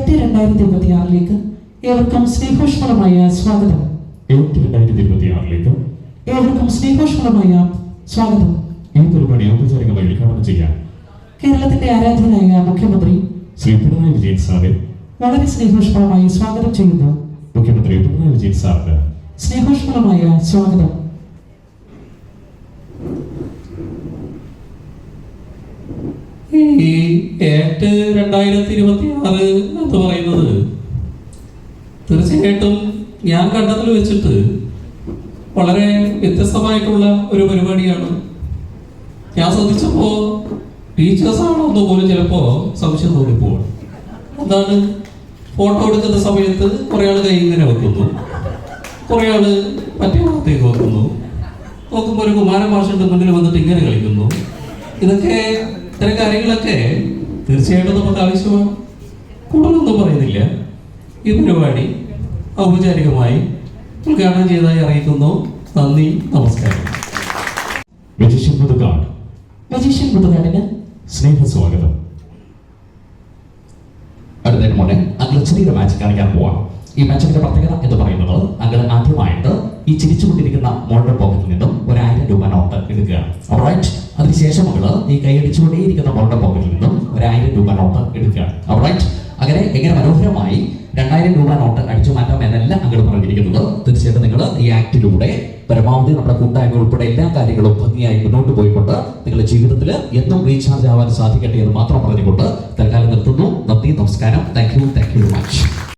2026 ഏവർക്കും സ്നേഹോഷ്മളമായ സ്വാഗതം. ഏവർക്കും സ്നേഹോഷ്മളമായ സ്വാഗതം. ഈ പരിപാടി ഔപചാരികമായി ഉദ്ഘാടനം ചെയ്യാൻ കേരളത്തിന്റെ ആരാധനായ മുഖ്യമന്ത്രി ശ്രീ പിണറായി വിജയൻ സാറെ വളരെ സ്നേഹോഷ്മളമായി സ്വാഗതം ചെയ്യുന്നു. മുഖ്യമന്ത്രി പിണറായി വിജയൻ സാറിന് സ്നേഹോഷ്മളമായ സ്വാഗതം. ഈ ആക്ട് 2026 എന്ന് പറയുന്നത് തീർച്ചയായിട്ടും ഞാൻ കണ്ടതിൽ വെച്ചിട്ട് വളരെ വ്യത്യസ്തമായിട്ടുള്ള ഒരു പരിപാടിയാണ്. ഞാൻ ശ്രദ്ധിച്ചപ്പോൾ ടീച്ചേഴ്സാണോ എന്ന് പോലും ചിലപ്പോൾ സംശയം തോന്നിപ്പോകും. എന്താണ്, ഫോട്ടോ എടുക്കുന്ന സമയത്ത് കുറേ ആൾ കൈ ഇങ്ങനെ വെക്കുന്നു, കുറേ ആൾ മറ്റേ ഭാഗത്തേക്ക് വെക്കുന്നു, നോക്കുമ്പോൾ ഒരു കുമാരൻ മാഷുണ്ട് മുന്നിൽ വന്നിട്ട് ഇങ്ങനെ കളിക്കുന്നു. ഇത്തരം കാര്യങ്ങളൊക്കെ തീർച്ചയായിട്ടും നമുക്ക് ആവശ്യമാണ്. കൂടുതലൊന്നും പറയുന്നില്ല. ഈ പരിപാടി ഔപചാരികമായി ഉദ്ഘാടനം ചെയ്തതായി അറിയിക്കുന്നു. നന്ദി, നമസ്കാരം. മജീഷ്യൻ മുതുകാടിന് സ്നേഹസ്വാഗതം. അടുത്ത മോനെ അങ്കിൾ ചെറിയൊരു മാച്ച് കാണിക്കാൻ പോവാം. ഈ മാച്ചിന്റെ പ്രത്യേകത എന്ന് പറയുന്നത് അങ്കിൾ ആദ്യമായിട്ട് ഈ ചിരിച്ചുകൊണ്ടിരിക്കുന്ന മോളുടെ പോക്കറ്റിൽ നിന്നും 1000 രൂപ നോട്ട് എടുക്കുകയാണ്. ഓൾറൈറ്റ്. അതിനുശേഷം മകള് ഈ കൈയടിച്ചുകൊണ്ടേയിരിക്കുന്ന മോളുടെ പോക്കറ്റിൽ നിന്നും 1000 രൂപ നോട്ട് എടുക്കുകയാണ്. ഓൾറൈറ്റ്. അങ്ങനെ എങ്ങനെ മനോഹരമായി 2000 രൂപ നോട്ട് അടിച്ചു മാറ്റാം എന്നല്ല അങ്കിൾ പറഞ്ഞിരിക്കുന്നത്. തീർച്ചയായിട്ടും നിങ്ങൾ ഈ ആക്ടിലൂടെ പരമാവധി നമ്മുടെ കൂട്ടായ്മ ഉൾപ്പെടെ എല്ലാ കാര്യങ്ങളും ഭംഗിയായി മുന്നോട്ട് പോയിക്കൊണ്ട് നിങ്ങളുടെ ജീവിതത്തിൽ എന്നും റീചാർജ് ആവാൻ സാധിക്കട്ടെ എന്ന് മാത്രം പറഞ്ഞുകൊണ്ട് തൽക്കാലം നിർത്തുന്നു. നന്ദി, നമസ്കാരം. Thank you very much.